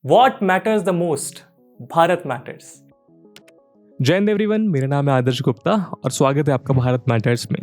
What matters the most? Bharat matters. जय Hind everyone, मेरा नाम है आदर्श गुप्ता और स्वागत है आपका भारत मैटर्स में।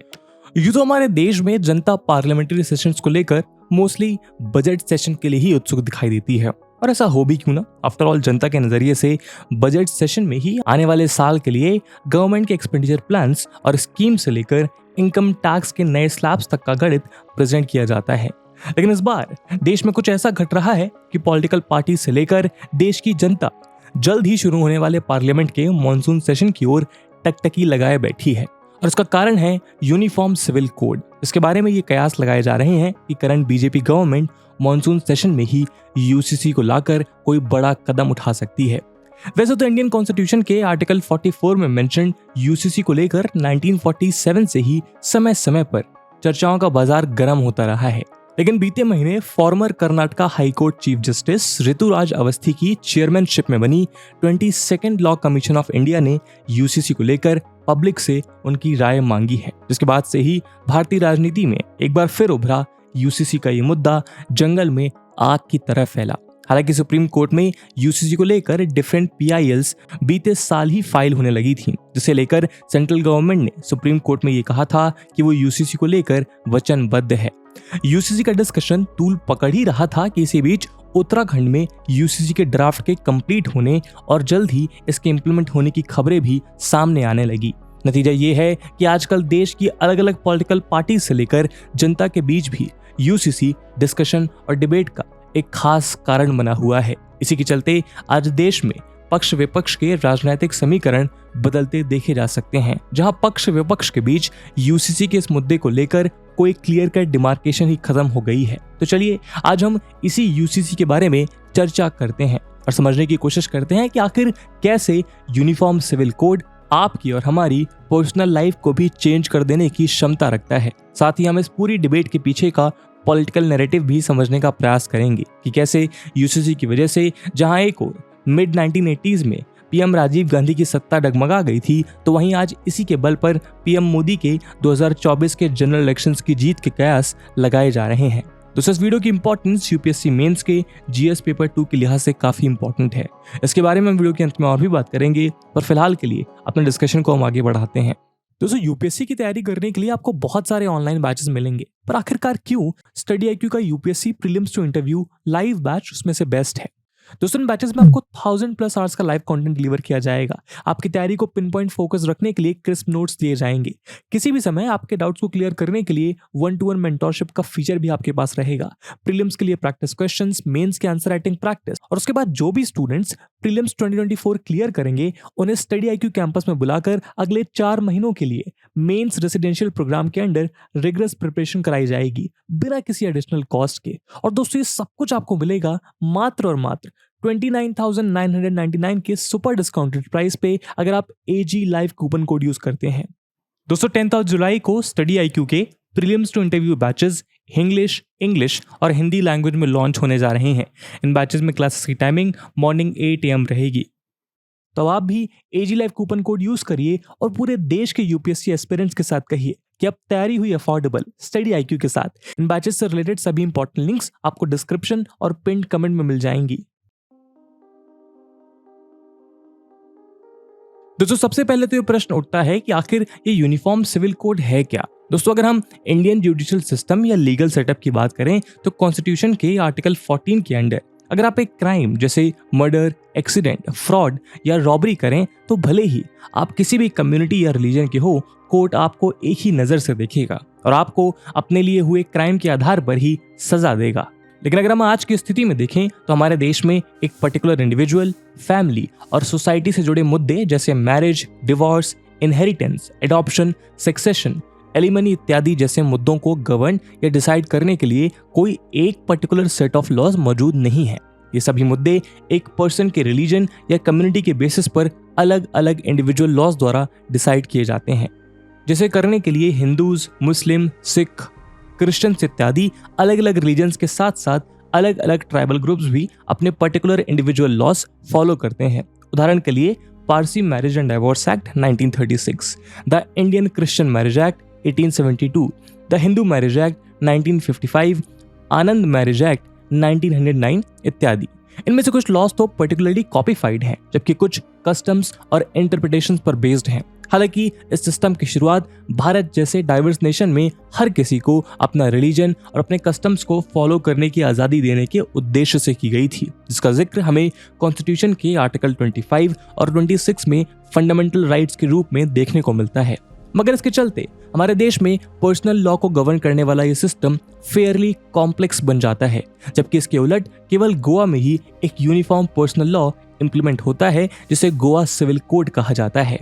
यूँ तो हमारे देश में जनता पार्लियामेंट्री सेशंस को लेकर मोस्टली बजट सेशन के लिए ही उत्सुक दिखाई देती है, और ऐसा हो भी क्यों ना। आफ्टर ऑल जनता के नजरिए से बजट सेशन में ही आने वाले साल के लिए गवर्नमेंट के एक्सपेंडिचर प्लान्स और स्कीम से लेकर इनकम टैक्स के नए स्लैब्स तक का गणित प्रेजेंट किया जाता है। लेकिन इस बार देश में कुछ ऐसा घट रहा है कि पॉलिटिकल पार्टी से लेकर देश की जनता जल्द ही शुरू होने वाले पार्लियामेंट के मॉनसून सेशन की ओर टकटकी लगाए बैठी है, और इसका कारण है यूनिफॉर्म सिविल कोड। इसके बारे में ये कयास लगाए जा रहे हैं कि current BJP government monsoon session में ही यूसीसी को लाकर कोई बड़ा कदम उठा सकती है। वैसे तो इंडियन कॉन्स्टिट्यूशन के आर्टिकल 44 में मेंशन यूसीसी को लेकर 1947 से ही समय समय पर चर्चाओं का बाजार गर्म होता रहा है, लेकिन बीते महीने former Karnataka high court chief justice Rituraj Awasthi की चेयरमैनशिप में बनी 22nd law commission of India ने यूसीसी को लेकर पब्लिक से उनकी राय मांगी है, जिसके बाद से ही भारतीय राजनीति में एक बार फिर उभरा यूसीसी का ये मुद्दा जंगल में आग की तरह फैला। हालांकि सुप्रीम कोर्ट में यूसीसी को लेकर डिफरेंट पीआईएल्स बीते साल ही फाइल होने लगी थी, जिसे लेकर सेंट्रल गवर्नमेंट ने सुप्रीम कोर्ट में ये कहा था कि वो यूसीसी को लेकर वचनबद्ध है। यूसीसी का डिस्कशन तूल पकड़ ही रहा था कि इसी बीच उत्तराखंड में यूसीसी के ड्राफ्ट के कंप्लीट होने और जल्द ही इसके इंप्लीमेंट होने की खबरें भी सामने आने लगी। नतीजा ये है कि आजकल देश की अलग अलग पॉलिटिकल पार्टी से लेकर जनता के बीच भी यूसीसी डिस्कशन और डिबेट का एक खास कारण बना हुआ है। इसी के चलते आज देश में पक्ष विपक्ष के राजनीतिक समीकरण बदलते देखे जा सकते हैं, जहां पक्ष विपक्ष के बीच यूसीसी के इस मुद्दे को लेकर कोई क्लियर कट डिमार्केशन ही खत्म हो गई है। तो चलिए आज हम इसी यूसीसी के बारे में चर्चा करते हैं और समझने की कोशिश करते हैं कि आखिर कैसे यूनिफॉर्म सिविल कोड आपकी और हमारी पर्सनल लाइफ को भी चेंज कर देने की क्षमता रखता है। साथ ही हम इस पूरी डिबेट के पीछे का पॉलिटिकल नैरेटिव भी समझने का प्रयास करेंगे कि कैसे यूसीसी की वजह से जहां एक और मिड 1980s में पीएम राजीव गांधी की सत्ता डगमगा गई थी, तो वहीं आज इसी के बल पर पीएम मोदी के 2024 के जनरल इलेक्शंस की जीत के कयास लगाए जा रहे हैं। तो इस वीडियो की इंपॉर्टेंस यूपीएससी मेंस के जीएस पेपर 2 के लिहाज से काफी इंपॉर्टेंट है। इसके बारे में हम वीडियो के अंत में और भी बात करेंगे, पर फिलहाल के लिए अपने डिस्कशन को हम आगे बढ़ाते हैं। दोस्तों, यूपीएससी की तैयारी करने के लिए आपको बहुत सारे ऑनलाइन बैचेस मिलेंगे, पर आखिरकार क्यों स्टडी आईक्यू का UPSC prelims to interview live batch उसमें से बेस्ट है? दोस्तों, इन बैचेस में आपको 1000+ आवर्स का लाइव कंटेंट डिलीवर किया जाएगा। आपकी तैयारी को पिन पॉइंट फोकस रखने के लिए क्रिस्प नोट्स दिए जाएंगे। किसी भी समय आपके डाउट्स को क्लियर करने के लिए 1-to-1 मेंटोरशिप का फीचर भी आपके पास रहेगा। प्रीलिम्स के लिए प्रैक्टिस क्वेश्चंस, मेंस के आंसर राइटिंग प्रैक्टिस, और उसके बाद जो भी स्टूडेंट्स प्रीलिम्स 2024 क्लियर करेंगे उन्हें स्टडी आईक्यू कैंपस में बुलाकर अगले 4 महीनों के लिए मेंस रेसिडेंशियल प्रोग्राम के अंडर रिगरस प्रिपरेशन कराई जाएगी बिना किसी एडिशनल कॉस्ट के। और दोस्तों, ये सब कुछ आपको मिलेगा मात्र और मात्र 29,999 के सुपर डिस्काउंटेड प्राइस पे, अगर आप AG live coupon code use करते हैं। दोस्तों, 10 जुलाई को स्टडी आईक्यू के prelims to interview batches English और हिंदी लैंग्वेज में लॉन्च होने जा रहे हैं। इन बैचेस में क्लासेस की टाइमिंग मॉर्निंग 8 AM रहेगी। तो आप भी AG लाइव कूपन कोड यूज करिए और पूरे देश के यूपीएससी एस्पिरेंट्स के साथ कहिए कि अब तैयारी हुई अफोर्डेबल स्टडी आईक्यू के साथ। इन बैचेस से रिलेटेड सभी इंपॉर्टेंट लिंक्स आपको डिस्क्रिप्शन और पिन्ड कमेंट में मिल जाएंगी। दोस्तों, सबसे पहले तो ये प्रश्न उठता है कि आखिर ये यूनिफॉर्म सिविल कोड है क्या? दोस्तों, अगर हम इंडियन जुडिशियल सिस्टम या लीगल सेटअप की बात करें तो कॉन्स्टिट्यूशन के आर्टिकल 14 के अंडर अगर आप एक क्राइम जैसे मर्डर, एक्सीडेंट, फ्रॉड या रॉबरी करें तो भले ही आप किसी भी कम्युनिटी या रिलीजन के हो, कोर्ट आपको एक ही नजर से देखेगा और आपको अपने लिए हुए क्राइम के आधार पर ही सजा देगा। लेकिन अगर हम आज की स्थिति में देखें तो हमारे देश में एक पर्टिकुलर इंडिविजुअल, फैमिली और सोसाइटी से जुड़े मुद्दे जैसे marriage, divorce, inheritance, adoption, succession, alimony इत्यादि जैसे मुद्दों को गवर्न या डिसाइड करने के लिए कोई एक पर्टिकुलर सेट ऑफ लॉज मौजूद नहीं है। ये सभी मुद्दे एक पर्सन के रिलीजन या कम्युनिटी के बेसिस पर अलग अलग इंडिविजुअल लॉज द्वारा डिसाइड किए जाते हैं। जिसे करने के लिए हिंदूज, मुस्लिम, सिख, क्रिश्चियंस इत्यादि अलग अलग रिलीजन्स के साथ साथ अलग अलग ट्राइबल ग्रुप्स भी अपने पर्टिकुलर इंडिविजुअल लॉज फॉलो करते हैं। उदाहरण के लिए Parsi marriage and divorce act 1936, the Indian Christian marriage act 1872, the Hindu marriage act 1955, Anand marriage act 1909 इत्यादि। इनमें से कुछ लॉज तो पर्टिकुलरली कॉपीफाइड हैं, जबकि कुछ कस्टम्स और इंटरप्रिटेशंस पर बेस्ड हैं। हालांकि इस सिस्टम की शुरुआत भारत जैसे डाइवर्स नेशन में हर किसी को अपना रिलीजन और अपने कस्टम्स को फॉलो करने की आज़ादी देने के उद्देश्य से की गई थी, जिसका जिक्र हमें कॉन्स्टिट्यूशन के आर्टिकल 25 और 26 में फंडामेंटल राइट्स के रूप में देखने को मिलता है। मगर इसके चलते हमारे देश में पर्सनल लॉ को गवर्न करने वाला ये सिस्टम फेयरली कॉम्प्लेक्स बन जाता है, जबकि इसके उलट केवल गोवा में ही एक यूनिफॉर्म पर्सनल लॉ इंप्लीमेंट होता है जिसे गोवा सिविल कोड कहा जाता है,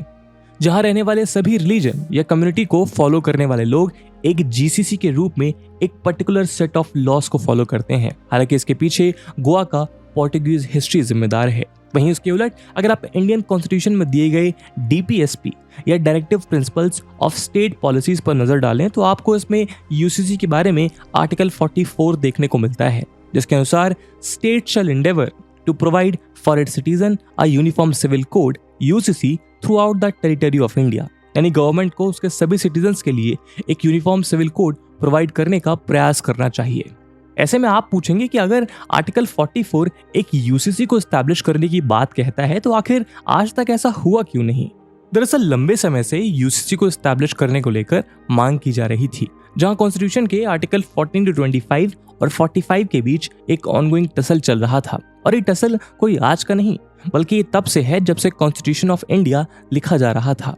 जहां रहने वाले सभी रिलीजन या कम्युनिटी को फॉलो करने वाले लोग एक जीसीसी के रूप में एक पर्टिकुलर सेट ऑफ लॉस को फॉलो करते हैं। हालांकि इसके पीछे गोवा का पोर्टुगीज हिस्ट्री जिम्मेदार है। वहीं इसके उलट अगर आप इंडियन कॉन्स्टिट्यूशन में दिए गए डीपीएसपी या directive principles of state policies पर नजर डालें तो आपको इसमें यूसीसी के बारे में आर्टिकल 44 देखने को मिलता है, जिसके अनुसार state shall endeavour to provide for its citizen a uniform civil code UCC throughout the territory of India. यानी गवर्नमेंट को उसके सभी सिटीजन्स के लिए एक यूनिफॉर्म सिविल कोड प्रोवाइड करने का प्रयास करना चाहिए। ऐसे में आप पूछेंगे कि अगर आर्टिकल 44 एक यूसीसी को एस्टैब्लिश करने की बात कहता है तो आखिर आज तक ऐसा हुआ क्यों नहीं? दरअसल लंबे समय से यूसीसी को एस्टैब्लिश करने को लेकर मांग की जा रही थी, जहां कॉन्स्टिट्यूशन के आर्टिकल 14 to 25 और 45 के बीच एक ऑनगोइंग टसल चल रहा था। और ये टसल कोई आज का नहीं, बल्कि ये तब से है जब से कॉन्स्टिट्यूशन ऑफ इंडिया लिखा जा रहा था।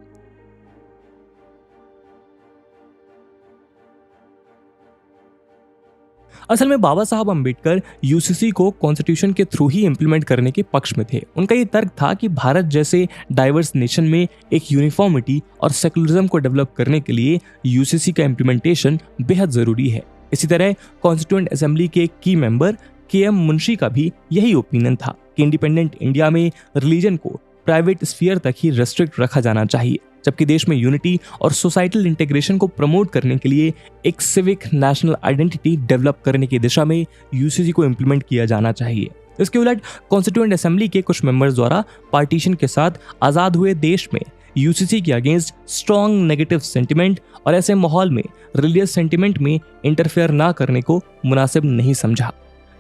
असल में बाबा साहब अम्बेडकर यूसीसी को कॉन्स्टिट्यूशन के थ्रू ही इंप्लीमेंट करने के पक्ष में थे। उनका ये तर्क था कि भारत जैसे डाइवर्स नेशन में एक यूनिफॉर्मिटी और सेकुलरिज्म को डेवलप करने के लिए यूसीसी का इम्प्लीमेंटेशन बेहद जरूरी है। इसी तरह कॉन्स्टिट्यूएंट असेंबली के की मेंबर के.एम. मुंशी का भी यही ओपिनियन था कि इंडिपेंडेंट इंडिया में रिलीजन को प्राइवेट स्फीयर तक ही रेस्ट्रिक्ट रखा जाना चाहिए, जबकि देश में यूनिटी और सोसाइटल इंटीग्रेशन को प्रमोट करने के लिए एक सिविक नेशनल आइडेंटिटी डेवलप करने की दिशा में यूसीसी को इंप्लीमेंट किया जाना चाहिए। इसके उलट कॉन्स्टिट्यूएंट असेंबली के कुछ मेंबर्स द्वारा पार्टीशन के साथ आजाद हुए देश में यूसीसी के अगेंस्ट स्ट्रॉन्ग नेगेटिव सेंटिमेंट और ऐसे माहौल में रिलीजियस सेंटिमेंट में इंटरफेयर ना करने को मुनासिब नहीं समझा,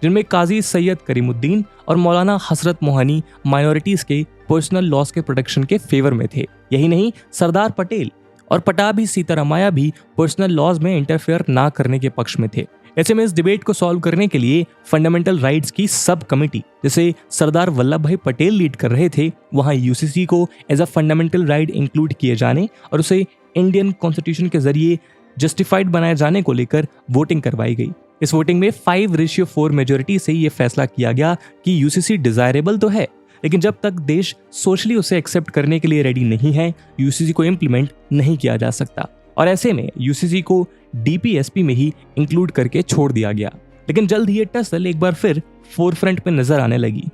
जिनमें काजी सैयद करीमुद्दीन और मौलाना हसरत मोहानी माइनॉरिटीज के पर्सनल लॉस के प्रोटेक्शन के फेवर में थे। यही नहीं, सरदार पटेल और पटाभी सीतारामैया भी पर्सनल लॉज में इंटरफेयर ना करने के पक्ष में थे। ऐसे में इस डिबेट को सॉल्व करने के लिए फंडामेंटल राइट्स की सब कमेटी, जिसे सरदार वल्लभ भाई पटेल लीड कर रहे थे, वहां यूसीसी को as a fundamental right include किए जाने और उसे इंडियन कॉन्स्टिट्यूशन के जरिए जस्टिफाइड बनाए जाने को लेकर वोटिंग करवाई गई। इस वोटिंग में 5:4 मेजोरिटी से यह फैसला किया गया कि यूसीसी डिजायरेबल तो है, लेकिन जब तक देश सोशली उसे एक्सेप्ट करने के लिए रेडी नहीं है, यूसीसी को इम्प्लीमेंट नहीं किया जा सकता। और ऐसे में यूसीसी को डीपीएसपी में ही इंक्लूड करके छोड़ दिया गया। लेकिन जल्द ही ये टसल एक बार फिर फोरफ्रंट पे नजर आने लगी।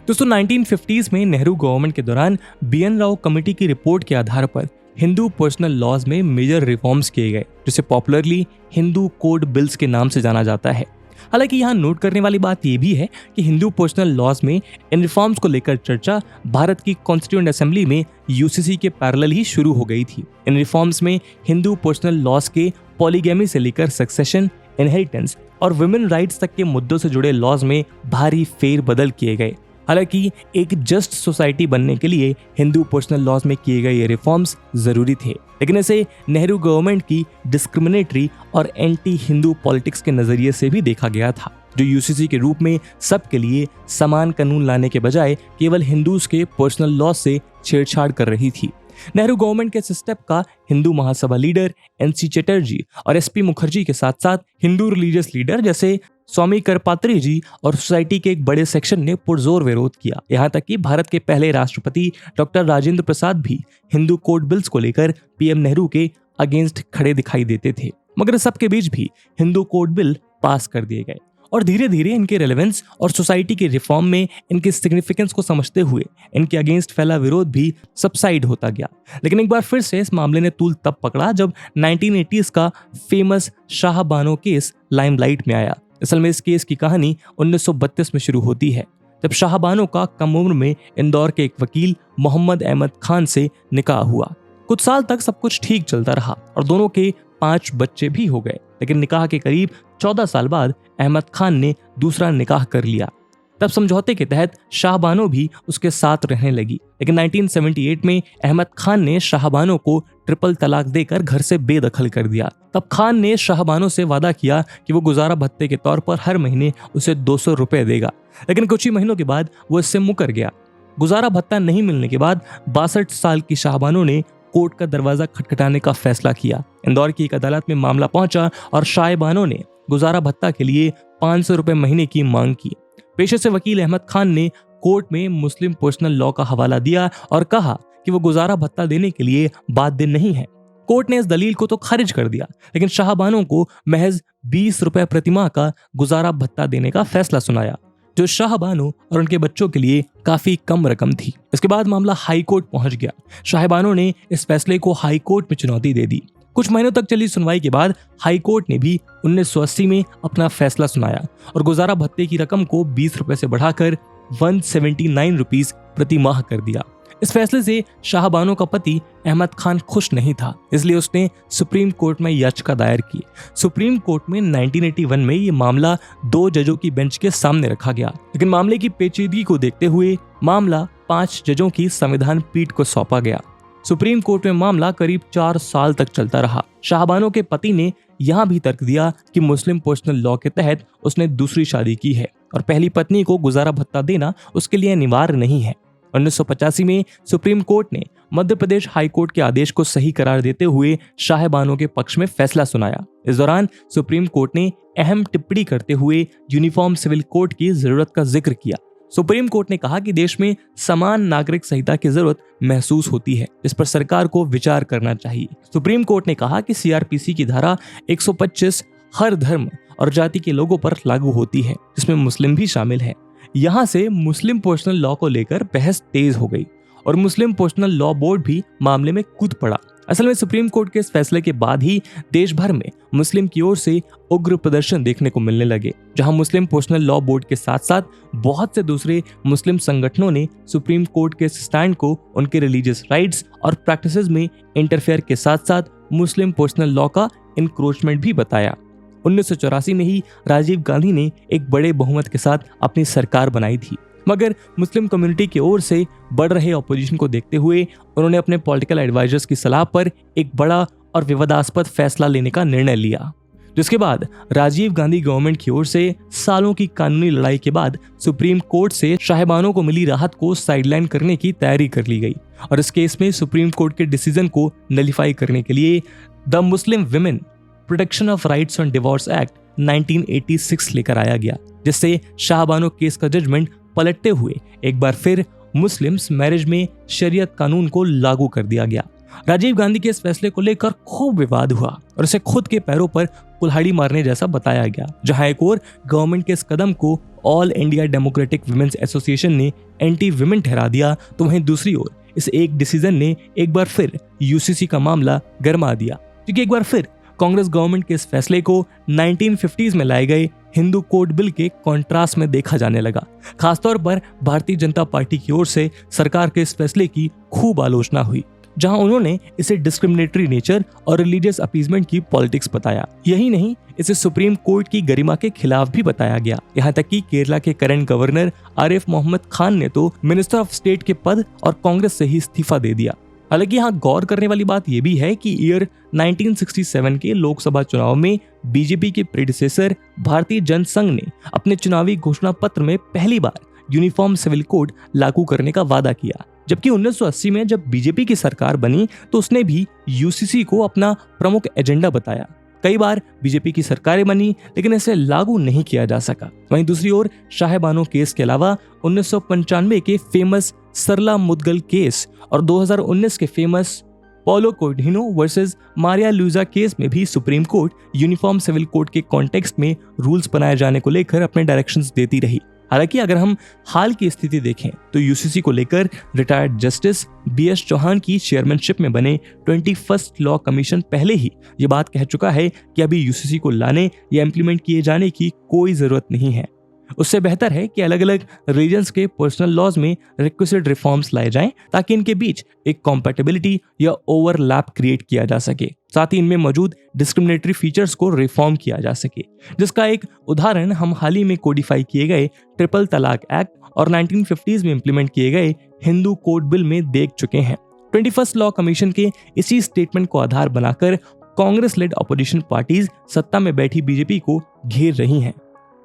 दोस्तों 1950s में नेहरू गवर्नमेंट के दौरान बीएन राव कमेटी की रिपोर्ट के आधार पर हिंदू पर्सनल लॉज में मेजर रिफॉर्म्स किए गए, जिसे पॉपुलरली हिंदू कोड बिल्स के नाम से जाना जाता है। हालांकि यहाँ नोट करने वाली बात यह भी है कि हिंदू पर्सनल लॉज में इन रिफॉर्म्स को लेकर चर्चा भारत की कॉन्स्टिट्यूएंट असेंबली में यूसीसी के पैरेलल ही शुरू हो गई थी। इन रिफॉर्म्स में हिंदू पर्सनल लॉज के पॉलीगैमी से लेकर सक्सेशन, इनहेरिटेंस और वुमेन राइट्स तक के मुद्दों से जुड़े लॉज में भारी फेरबदल किए गए। हालांकि एक जस्ट सोसाइटी बनने के लिए हिंदू पर्सनल लॉज में किए गए ये रिफॉर्म्स जरूरी थे, लेकिन इसे नेहरू गवर्नमेंट की डिस्क्रिमिनेटरी और एंटी हिंदू पॉलिटिक्स के नजरिए से भी देखा गया था, जो यूसीसी के रूप में सबके लिए समान कानून लाने के बजाय केवल हिंदूज के पर्सनल लॉज से छेड़छाड़ कर रही थी। नेहरू गवर्नमेंट के इस स्टेप का हिंदू महासभा लीडर एनसी चटर्जी और एसपी मुखर्जी के साथ साथ हिंदू रिलीजियस लीडर जैसे स्वामी करपात्री जी और सोसाइटी के एक बड़े सेक्शन ने पुरजोर विरोध किया। यहाँ तक कि भारत के पहले राष्ट्रपति डॉक्टर राजेंद्र प्रसाद भी हिंदू कोड बिल्स को लेकर पीएम नेहरू के अगेंस्ट खड़े दिखाई देते थे। मगर सबके बीच भी हिंदू कोड बिल पास कर दिए गए और धीरे धीरे इनके रेलेवेंस और सोसाइटी के रिफॉर्म में इनके सिग्निफिकेंस को समझते हुए इनके अगेंस्ट फैला विरोध भी सबसाइड होता गया। लेकिन एक बार फिर से इस मामले ने तूल तब पकड़ा जब 1980s का famous Shah Bano case limelight में आया। असल में इस केस की कहानी 1932 में शुरू होती है, जब शाह बानो का कम उम्र में इंदौर के एक वकील मोहम्मद अहमद खान से निकाह हुआ। कुछ साल तक सब कुछ ठीक चलता रहा और दोनों के 5 बच्चे भी हो गए। लेकिन निकाह के करीब 14 साल बाद अहमद खान ने दूसरा निकाह कर लिया। तब समझौते के तहत शाहबानो भी उसके साथ रहने लगी, लेकिन 1978 में अहमद खान ने शाहबानो को ट्रिपल तलाक देकर घर से बेदखल कर दिया। तब खान ने शाहबानो से वादा किया कि वो गुजारा भत्ते के तौर पर हर महीने उसे 200 रुपए देगा, लेकिन कुछ ही महीनों के बाद वो इससे मुकर गया। गुजारा भत्ता नहीं मिलने के बाद 62 साल की शाहबानो ने कोर्ट का दरवाजा खटखटाने का फैसला किया। इंदौर की एक अदालत में मामला पहुंचा और शाहबानो ने गुजारा भत्ता के लिए 500 रुपए महीने की मांग की। पेशे से वकील अहमद खान ने कोर्ट में मुस्लिम पर्सनल लॉ का हवाला दिया और कहा कि वो गुजारा भत्ता देने के लिए बाध्य नहीं है। कोर्ट ने इस दलील को तो खारिज कर दिया, लेकिन शाहबानो को महज 20 रुपए प्रतिमाह का गुजारा भत्ता देने का फैसला सुनाया, जो शाहबानो और उनके बच्चों के लिए काफी कम रकम थी। इसके बाद मामला हाई कोर्ट पहुंच गया। शाहबानो ने इस फैसले को हाई कोर्ट में चुनौती दे दी। कुछ महीनों तक चली सुनवाई के बाद हाई कोर्ट ने भी 1980 में अपना फैसला सुनाया और गुजारा भत्ते की रकम को 20 रुपए से बढ़ाकर 179 रुपीस प्रति माह कर दिया। इस फैसले से शाहबानो का पति अहमद खान खुश नहीं था, इसलिए उसने सुप्रीम कोर्ट में याचिका दायर की। सुप्रीम कोर्ट में 1981 में ये मामला 2 जजों की बेंच के सामने रखा गया, लेकिन मामले की पेचीदगी को देखते हुए मामला 5 जजों की संविधान पीठ को सौंपा गया। सुप्रीम कोर्ट में मामला करीब 4 साल तक चलता रहा। शाहबानो के पति ने यहाँ भी तर्क दिया कि मुस्लिम पर्सनल लॉ के तहत उसने दूसरी शादी की है और पहली पत्नी को गुजारा भत्ता देना उसके लिए अनिवार्य नहीं है। 1985 में सुप्रीम कोर्ट ने मध्य प्रदेश हाई कोर्ट के आदेश को सही करार देते हुए शाहबानो के पक्ष में फैसला सुनाया। इस दौरान सुप्रीम कोर्ट ने अहम टिप्पणी करते हुए यूनिफॉर्म सिविल कोड की जरूरत का जिक्र किया। सुप्रीम कोर्ट ने कहा कि देश में समान नागरिक संहिता की जरूरत महसूस होती है, इस पर सरकार को विचार करना चाहिए। सुप्रीम कोर्ट ने कहा कि सीआरपीसी की धारा 125 हर धर्म और जाति के लोगों पर लागू होती है, जिसमें मुस्लिम भी शामिल है। यहाँ से मुस्लिम पर्सनल लॉ को लेकर बहस तेज हो गई और मुस्लिम पर्सनल लॉ बोर्ड भी मामले में कूद पड़ा। असल में सुप्रीम कोर्ट के इस फैसले के बाद ही देश भर में मुस्लिम की ओर से उग्र प्रदर्शन देखने को मिलने लगे, जहां मुस्लिम पर्सनल लॉ बोर्ड के साथ साथ बहुत से दूसरे मुस्लिम संगठनों ने सुप्रीम कोर्ट के स्टैंड को उनके रिलीजियस राइट्स और प्रैक्टिसेस में इंटरफेयर के साथ साथ मुस्लिम पर्सनल लॉ का इंक्रोचमेंट भी बताया। 1984 में ही राजीव गांधी ने एक बड़े बहुमत के साथ अपनी सरकार बनाई थी, मगर मुस्लिम कम्युनिटी की ओर से बढ़ रहे ऑपोजिशन को देखते हुए उन्होंने अपने पॉलिटिकल एडवाइजर्स की सलाह पर एक बड़ा और विवादास्पद फैसला लेने का निर्णय लिया, जिसके बाद राजीव गांधी गवर्नमेंट की ओर से सालों की कानूनी लड़ाई के बाद सुप्रीम कोर्ट से शाहबानो को मिली राहत को साइडलाइन करने की तैयारी कर ली गई और इस केस में सुप्रीम कोर्ट के डिसीजन को नलिफाई करने के लिए the Muslim women protection of rights on divorce act 1986 लेकर आया गया, जिससे शाहबानो केस का जजमेंट पलटते हुए एक बार फिर मुस्लिम्स मैरिज में शरीयत कानून को लागू कर दिया गया। राजीव गांधी के इस फैसले को लेकर खूब विवाद हुआ और इसे खुद के पैरों पर कुल्हाड़ी मारने जैसा बताया गया। जहां एक और गवर्नमेंट के इस कदम को all India democratic women's association ने एंटी विमेन ठहरा दिया, तो वहीं दूसरी ओर इस एक डिसीजन ने एक बार फिर यूसीसी का मामला गरमा दिया, क्योंकि एक बार फिर कांग्रेस गवर्नमेंट के इस फैसले को 1950s में लाए गए हिंदू कोड बिल के कॉन्ट्रास्ट में देखा जाने लगा। खासतौर पर भारतीय जनता पार्टी की ओर से सरकार के इस फैसले की खूब आलोचना हुई, जहां उन्होंने इसे डिस्क्रिमिनेटरी नेचर और रिलीजियस अपीजमेंट की पॉलिटिक्स बताया। यही नहीं, इसे सुप्रीम कोर्ट की गरिमा के खिलाफ भी बताया गया। यहाँ तक कि केरला के करंट गवर्नर आरिफ मोहम्मद खान ने तो मिनिस्टर ऑफ स्टेट के पद और कांग्रेस से ही इस्तीफा दे दिया। हालांकि यहाँ गौर करने वाली बात यह भी है कि ईयर 1967 के लोकसभा चुनाव में बीजेपी के प्रेडिसेसर भारतीय जनसंघ ने अपने चुनावी घोषणा पत्र में पहली बार यूनिफॉर्म सिविल कोड लागू करने का वादा किया, जबकि 1980 में जब बीजेपी की सरकार बनी तो उसने भी यूसीसी को अपना प्रमुख एजेंडा बताया। कई बार बीजेपी की सरकारें बनी, लेकिन इसे लागू नहीं किया जा सका। वहीं दूसरी ओर शाहबानो केस के अलावा 1995 के फेमस सरला मुदगल केस और 2019 के famous Paulo Coutinho versus Maria Luiza case में भी Supreme Court uniform civil code के कॉन्टेक्स्ट में रूल्स बनाए जाने को लेकर अपने डायरेक्शंस देती रही। हालांकि अगर हम हाल की स्थिति देखें तो यूसीसी को लेकर रिटायर्ड जस्टिस बीएस चौहान की चेयरमैनशिप में बने 21st लॉ कमीशन पहले ही ये बात कह चुका है कि अभी यूसीसी को लाने या इम्प्लीमेंट किए जाने की कोई जरूरत नहीं है। उससे बेहतर है कि अलग अलग रीजन्स के पर्सनल लॉज में रिक्विजिट रिफॉर्म्स लाए जाएं ताकि इनके बीच एक कॉम्पैटिबिलिटी या ओवरलैप क्रिएट किया जा सके। साथ ही इनमें मौजूद डिस्क्रिमिनेटरी फीचर्स को रिफॉर्म किया जा सके, जिसका एक उदाहरण हम हाल ही में कोडिफाई किए गए ट्रिपल तलाक एक्ट और 1950s में इंप्लीमेंट किए गए हिंदू कोड बिल में देख चुके हैं। 21st लॉ कमीशन के इसी स्टेटमेंट को आधार बनाकर कांग्रेस लेड अपोजिशन पार्टीज सत्ता में बैठी बीजेपी को घेर रही हैं,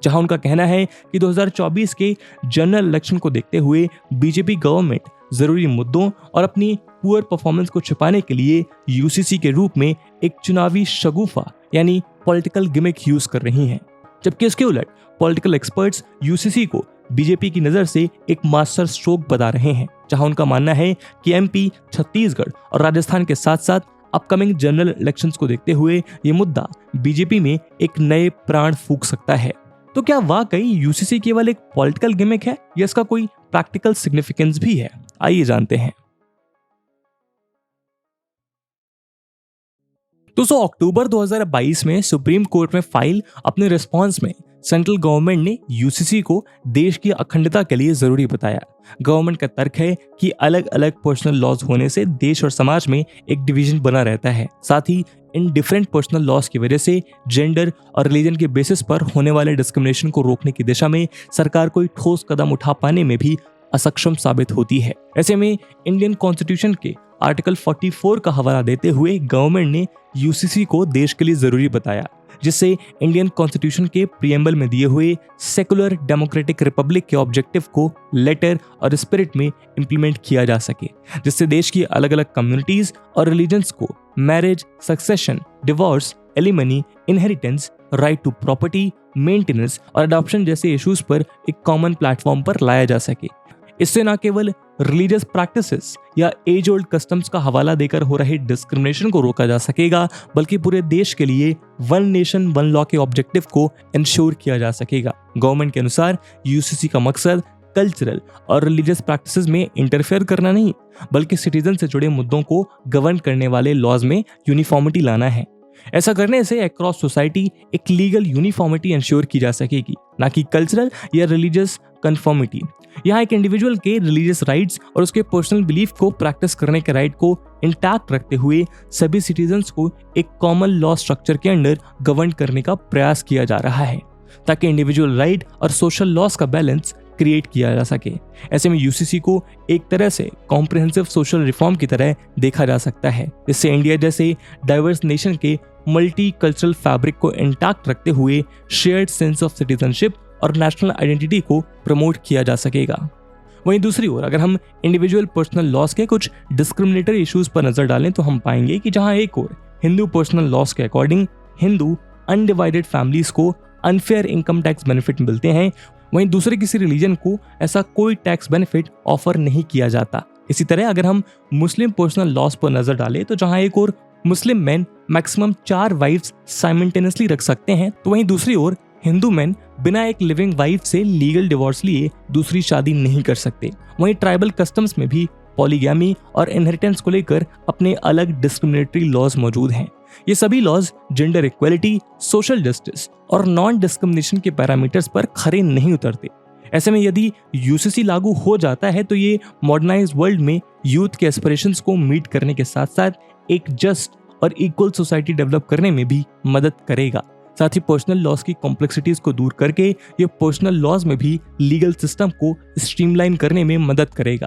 जहां उनका कहना है कि 2024 के जनरल इलेक्शन को देखते हुए बीजेपी गवर्नमेंट जरूरी मुद्दों और अपनी पुअर परफॉर्मेंस को छिपाने के लिए यूसीसी के रूप में एक चुनावी शगुफा यानी पॉलिटिकल गिमिक यूज कर रही हैं। जबकि इसके उलट पॉलिटिकल एक्सपर्ट्स यूसीसी को बीजेपी की नजर से एक मास्टर स्ट्रोक बता रहे हैं, जहां उनका मानना है कि एमपी, छत्तीसगढ़ और राजस्थान के साथ साथ अपकमिंग जनरल इलेक्शंस को देखते हुए ये मुद्दा बीजेपी में एक नए प्राण फूंक सकता है। तो क्या वाकई यूसीसी केवल एक पॉलिटिकल गिमिक है या इसका कोई प्रैक्टिकल सिग्निफिकेंस भी है? आइए जानते हैं। तो अक्टूबर 2022 में सुप्रीम कोर्ट में फाइल अपने रिस्पांस में सेंट्रल गवर्नमेंट ने यूसीसी को देश की अखंडता के लिए जरूरी बताया। गवर्नमेंट का तर्क है कि अलग अलग पर्सनल लॉज होने से देश और समाज में एक डिवीजन बना रहता है। साथ ही इन डिफरेंट पर्सनल लॉज की वजह से जेंडर और रिलीजन के बेसिस पर होने वाले डिस्क्रिमिनेशन को रोकने की दिशा में सरकार कोई ठोस कदम उठा पाने में भी असक्षम साबित होती है। ऐसे में इंडियन कॉन्स्टिट्यूशन के आर्टिकल 44 का हवाला देते हुए गवर्नमेंट ने यूसीसी को देश के लिए जरूरी बताया, जिससे इंडियन कॉन्स्टिट्यूशन के प्रीएम्बल में दिए हुए सेकुलर डेमोक्रेटिक रिपब्लिक के ऑब्जेक्टिव को लेटर और स्पिरिट में इंप्लीमेंट किया जा सके, जिससे देश की अलग अलग कम्युनिटीज और रिलीजन्स को marriage, succession, divorce, alimony, inheritance, right to property, maintenance और अडॉप्शन जैसे इश्यूज पर एक कॉमन प्लेटफॉर्म पर लाया जा सके। इससे न केवल रिलीजियस प्रैक्टिसेस या एज ओल्ड कस्टम्स का हवाला देकर हो रहे डिस्क्रिमिनेशन को रोका जा सकेगा, बल्कि पूरे देश के लिए वन नेशन वन लॉ के ऑब्जेक्टिव को इंश्योर किया जा सकेगा। गवर्नमेंट के अनुसार यूसीसी का मकसद कल्चरल और रिलीजियस प्रैक्टिसेस में इंटरफेयर करना नहीं, बल्कि सिटीजन से जुड़े मुद्दों को गवर्न करने वाले लॉज में यूनिफॉर्मिटी लाना है। ऐसा करने से अक्रॉस सोसाइटी एक लीगल यूनिफॉर्मिटी इंश्योर की जा सकेगी, ना कि कल्चरल या रिलीजियस कन्फर्मिटी। यहाँ एक इंडिविजुअल के रिलीजियस राइट्स और उसके पर्सनल बिलीफ को प्रैक्टिस करने के राइट को इंटैक्ट रखते हुए सभी सिटीजन्स को एक कॉमन लॉ स्ट्रक्चर के अंडर गवर्न करने का प्रयास किया जा रहा है, ताकि इंडिविजुअल राइट और सोशल लॉस का बैलेंस क्रिएट किया जा सके। ऐसे में यूसीसी को एक तरह से कॉम्प्रिहेंसिव सोशल रिफॉर्म की तरह देखा जा सकता है, जिससे इंडिया जैसे डाइवर्स नेशन के मल्टी कल्चरल फैब्रिक को इंटैक्ट रखते हुए शेयर्ड सेंस ऑफ सिटीजनशिप और नेशनल आइडेंटिटी को प्रमोट किया जा सकेगा। वहीं दूसरी ओर अगर हम इंडिविजुअल पर्सनल लॉस के कुछ डिस्क्रिमिनेटरी इश्यूज पर नजर डालें तो हम पाएंगे कि जहां एक ओर हिंदू पर्सनल लॉस के अकॉर्डिंग हिंदू अनडिवाइडेड फैमिलीज को अनफेयर इनकम टैक्स बेनिफिट मिलते हैं, वहीं दूसरे किसी रिलीजन को ऐसा कोई टैक्स बेनिफिट ऑफर नहीं किया जाता। इसी तरह अगर हम मुस्लिम पर्सनल लॉस पर नजर डालें तो जहां एक ओर Muslim man maximum 4 wifes simultaneously रख सकते हैं, तो वहीं दूसरी ओर हिंदू मैन बिना एक लिविंग वाइफ से लीगल डिवोर्स लिए दूसरी शादी नहीं कर सकते। वहीं ट्राइबल कस्टम्स में भी पॉलीगैमी और इनहेरिटेंस को लेकर अपने अलग डिस्क्रिमिनेटरी लॉज मौजूद हैं। ये सभी laws gender equality, social justice और नॉन डिस्क्रिमिनेशन के पैरामीटर्स पर खरे नहीं उतरते। ऐसे में यदि यूसीसी लागू हो जाता है तो ये मॉडर्नाइज्ड वर्ल्ड में यूथ के एस्पिरेशंस को मीट करने के साथ साथ एक जस्ट और इक्वल सोसाइटी डेवलप करने में भी मदद करेगा। साथ ही पर्सनल लॉस की कॉम्प्लेक्सिटीज को दूर करके ये पर्सनल लॉज में भी लीगल सिस्टम को स्ट्रीमलाइन करने में मदद करेगा।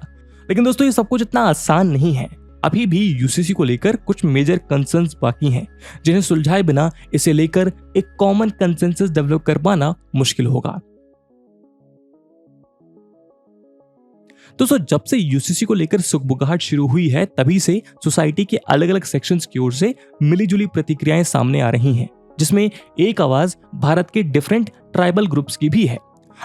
लेकिन दोस्तों ये सब कुछ इतना आसान नहीं है। अभी भी यूसीसी को लेकर कुछ मेजर कंसर्न्स बाकी हैं, जिन्हें सुलझाए बिना इसे लेकर एक कॉमन कंसेंसस डेवलप कर पाना मुश्किल होगा। दोस्तों जब से यूसीसी को लेकर सुगबुगाहट शुरू हुई है तभी से सोसाइटी के अलग अलग सेक्शंस की ओर से मिलीजुली प्रतिक्रियाएं सामने आ रही हैं, जिसमें एक आवाज भारत के डिफरेंट ट्राइबल ग्रुप्स की भी है।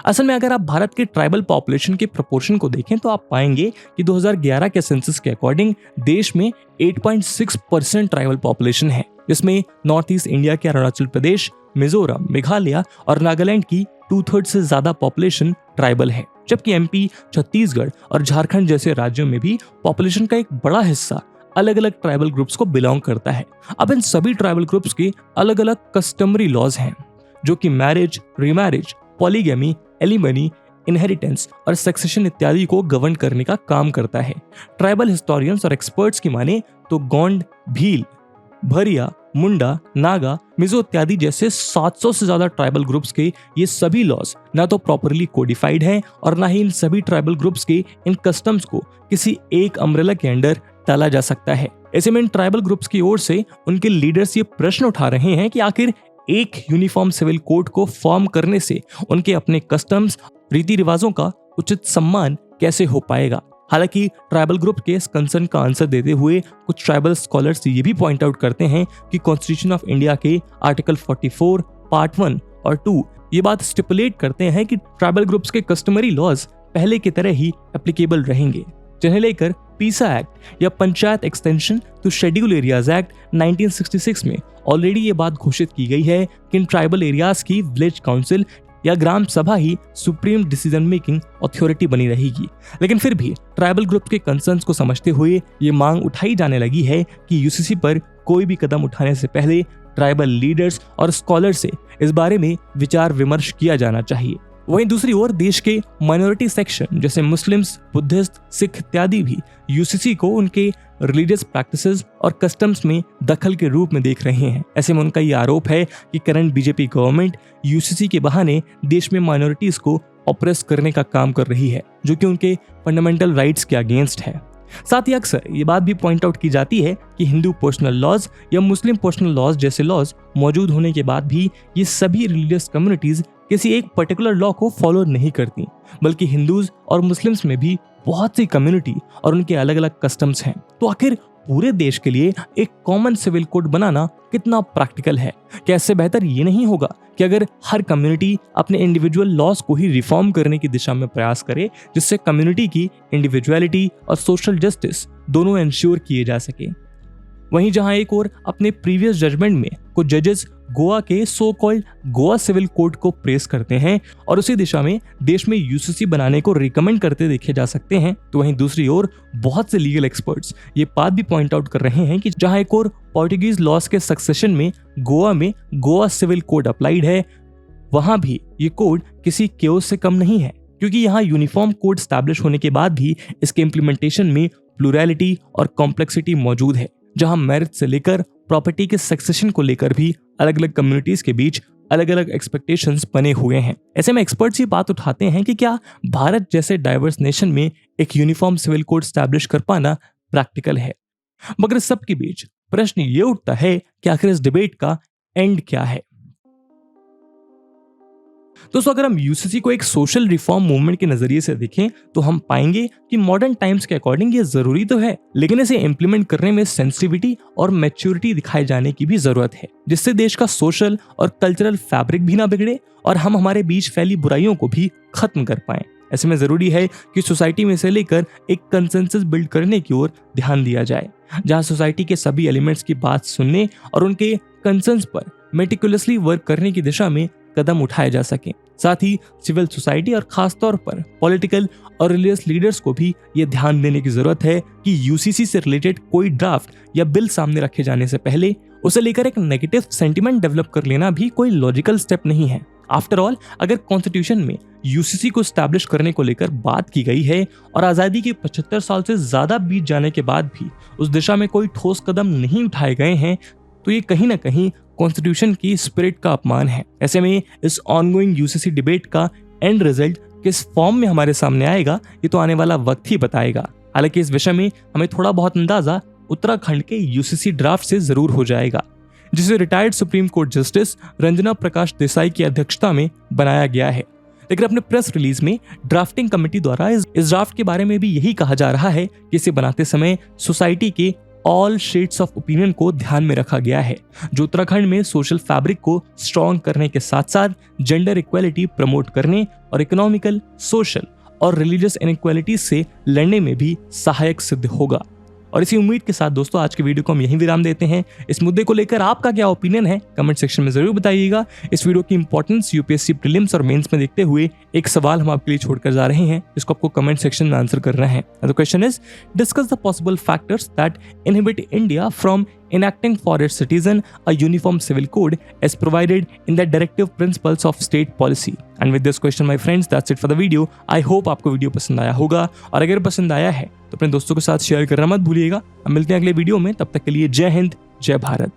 असल में अगर आप भारत के ट्राइबल पॉपुलेशन के प्रोपोर्शन को देखें तो आप पाएंगे कि 2011 के सेंसस के अकॉर्डिंग देश में 8.6% ट्राइबल पॉपुलेशन है, जिसमें नॉर्थ ईस्ट इंडिया के अरुणाचल प्रदेश, मिजोरम, मेघालय और नागालैंड की 2/3 से ज्यादा पॉपुलेशन ट्राइबल है, जबकि एमपी, छत्तीसगढ़ और झारखंड जैसे राज्यों में भी पॉपुलेशन का एक बड़ा हिस्सा अलग अलग ट्राइबल ग्रुप्स को बिलोंग करता है। अब इन सभी ट्राइबल ग्रुप्स के अलग अलग कस्टमरी लॉज हैं, जो कि marriage, remarriage, polygamy, alimony, inheritance और सक्सेशन इत्यादि को गवर्न करने का काम करता है। ट्राइबल हिस्टोरियंस और एक्सपर्ट्स की माने तो गोंड, भील, भरिया, मुंडा, नागा, मिजो इत्यादि जैसे 700 से ज्यादा ट्राइबल ग्रुप्स के ये सभी लॉज ना तो प्रॉपरली कोडिफाइड हैं और ना ही इन सभी ट्राइबल ग्रुप्स के इन कस्टम्स को किसी एक अम्ब्रेला के अंडर डाला जा सकता है। ऐसे में इन ट्राइबल ग्रुप्स की ओर से उनके लीडर्स ये प्रश्न उठा रहे हैं कि आखिर एक यूनिफॉर्म सिविल कोड को फॉर्म करने से उनके अपने कस्टम्स, रीति रिवाजों का उचित सम्मान कैसे हो पाएगा। हालांकि ट्राइबल ग्रुप के इस कंसर्न का आंसर देते हुए कुछ ट्राइबल स्कॉलर्स ये भी पॉइंट आउट करते हैं कि कॉन्स्टिट्यूशन ऑफ इंडिया के आर्टिकल 44 पार्ट 1 और 2 ये बात स्टिपुलेट करते हैं कि ट्राइबल ग्रुप्स के कस्टमरी लॉज पहले की तरह ही एप्लीकेबल रहेंगे, जिन्हें लेकर पीसा एक्ट या panchayat extension to scheduled areas act 1966 में ऑलरेडी ये बात घोषित की गई है कि इन ट्राइबल एरियाज की विलेज काउंसिल या ग्राम सभा ही सुप्रीम डिसीजन मेकिंग अथॉरिटी बनी रहेगी। लेकिन फिर भी ट्राइबल ग्रुप के कंसर्न्स को समझते हुए ये मांग उठाई जाने लगी है कि यूसीसी पर कोई भी कदम उठाने से पहले ट्राइबल लीडर्स और स्कॉलर से इस बारे में विचार विमर्श किया जाना चाहिए। वहीं दूसरी ओर देश के माइनॉरिटी सेक्शन जैसे मुस्लिम्स, बुद्धिस्ट, सिख इत्यादि भी यूसीसी को उनके रिलीजियस प्रैक्टिसेस और कस्टम्स में दखल के रूप में देख रहे हैं। ऐसे में उनका ये आरोप है कि करंट बीजेपी गवर्नमेंट यूसीसी के बहाने देश में माइनॉरिटीज को ऑप्रेस करने का काम कर रही है, जो कि उनके फंडामेंटल राइट्स के अगेंस्ट है। साथ ही अक्सर ये बात भी पॉइंट आउट की जाती है कि हिंदू पर्सनल लॉज या मुस्लिम पर्सनल लॉज जैसे लॉज मौजूद होने के बाद भी ये सभी रिलीजियस कम्युनिटीज किसी एक पर्टिकुलर लॉ को फॉलो नहीं करती, बल्कि हिंदूज और मुस्लिम्स में भी बहुत सी कम्युनिटी और उनके अलग अलग कस्टम्स हैं। तो आखिर पूरे देश के लिए एक कॉमन सिविल कोड बनाना कितना प्रैक्टिकल है? क्या इससे बेहतर ये नहीं होगा कि अगर हर कम्युनिटी अपने इंडिविजुअल लॉज को ही रिफॉर्म करने की दिशा में प्रयास करे, जिससे कम्युनिटी की इंडिविजुअलिटी और सोशल जस्टिस दोनों इंश्योर किए जा सके। वहीं जहां एक और अपने प्रीवियस जजमेंट में कुछ जजेस गोवा के so called Goa civil code को प्रेस करते हैं और उसी दिशा में देश में यूसीसी बनाने को रिकमेंड करते देखे जा सकते हैं, तो वहीं दूसरी ओर बहुत से लीगल एक्सपर्ट्स ये बात भी पॉइंट आउट कर रहे हैं कि जहां एक और पोर्टुगीज लॉज के सक्सेशन में गोवा सिविल कोड अप्लाइड है, वहां भी ये कोड किसी केओस से कम नहीं है, क्योंकि यहाँ यूनिफॉर्म कोड स्टैब्लिश होने के बाद भी इसके इम्प्लीमेंटेशन में प्लूरैलिटी और कॉम्प्लेक्सिटी मौजूद है, जहां मैरिज से लेकर प्रॉपर्टी के सक्सेशन को लेकर भी अलग अलग कम्युनिटीज के बीच अलग अलग एक्सपेक्टेशंस बने हुए हैं। ऐसे में एक्सपर्ट्स ये बात उठाते हैं कि क्या भारत जैसे डाइवर्स नेशन में एक यूनिफॉर्म सिविल कोड स्टैब्लिश कर पाना प्रैक्टिकल है? मगर इस सब के बीच प्रश्न ये उठता है कि आखिर इस डिबेट का एंड क्या है? दोस्तों, अगर हम यूसीसी को एक सोशल रिफॉर्म मूवमेंट के नजरिए से देखें तो हम पाएंगे कि मॉडर्न टाइम्स के अकॉर्डिंग ये जरूरी तो है, लेकिन इसे इंप्लीमेंट करने में सेंसिटिविटी और मैच्योरिटी दिखाए जाने की भी जरूरत है, जिससे देश का सोशल और कल्चरल फैब्रिक भी ना बिगड़े और हम हमारे बीच फैली बुराइयों को भी खत्म कर पाएं। ऐसे में जरूरी है कि सोसाइटी में से लेकर एक कंसेंसस बिल्ड करने की ओर ध्यान दिया जाए, जहां सोसाइटी के सभी एलिमेंट्स की बात सुनने और उनके कंसर्न्स पर मेटिकुलसली वर्क करने की दिशा में कदम उठाए जा सके। साथ ही सिविल सोसाइटी और खास तौर पर पॉलिटिकल और रिलीजियस लीडर्स को भी ये ध्यान देने की जरूरत है कि यूसीसी से रिलेटेड कोई ड्राफ्ट या बिल सामने रखे जाने से पहले उसे लेकर एक नेगेटिव सेंटिमेंट डेवलप कर लेना भी कोई लॉजिकल स्टेप नहीं है। आफ्टर ऑल, अगर कॉन्स्टिट्यूशन में यूसीसी को स्टैब्लिश करने को लेकर बात की गई है और आजादी के 75 साल से ज्यादा बीत जाने के बाद भी उस दिशा में कोई ठोस कदम नहीं उठाए गए हैं, तो ये कहीं ना कहीं कॉन्स्टिट्यूशन की स्पिरिट का अपमान है। ऐसे में इस ऑनगोइंग यूसीसी डिबेट का एंड रिजल्ट किस फॉर्म में हमारे सामने आएगा, ये तो आने वाला वक्त ही बताएगा। हालांकि इस विषय में हमें थोड़ा बहुत अंदाजा उत्तराखंड के यूसीसी ड्राफ्ट से जरूर हो जाएगा, जिसे retired supreme court justice Ranjana Prakash Desai की अध्यक्षता में बनाया गया है। लेकिन अपने प्रेस रिलीज में ड्राफ्टिंग कमेटी द्वारा इस ड्राफ्ट के बारे में भी यही कहा जा रहा है कि इसे बनाते समय सोसाइटी के ऑल शेड्स ऑफ ओपिनियन को ध्यान में रखा गया है, जो उत्तराखंड में सोशल फैब्रिक को स्ट्रॉन्ग करने के साथ साथ जेंडर इक्वालिटी प्रमोट करने और इकोनॉमिकल, सोशल और रिलीजियस इनइक्वालिटीज से लड़ने में भी सहायक सिद्ध होगा। और इसी उम्मीद के साथ दोस्तों, आज के वीडियो को हम यहीं विराम देते हैं। इस मुद्दे को लेकर आपका क्या ओपिनियन है, कमेंट सेक्शन में जरूर बताइएगा। इस वीडियो की इंपॉर्टेंस यूपीएससी प्रीलिम्स और मेंस में देखते हुए एक सवाल हम आपके लिए छोड़कर जा रहे हैं, इसको आपको कमेंट सेक्शन में आंसर करना है। The question is, discuss the possible factors that inhibit India from enacting for its citizen a uniform civil code as provided in the directive principles of state policy. And with this question my friends that's it for the video. I hope आपको video पसंद आया होगा, और अगर पसंद आया है तो अपने दोस्तों के साथ शेयर करना मत भूलिएगा। हम मिलते हैं अगले वीडियो में, तब तक के लिए जय हिंद, जय भारत।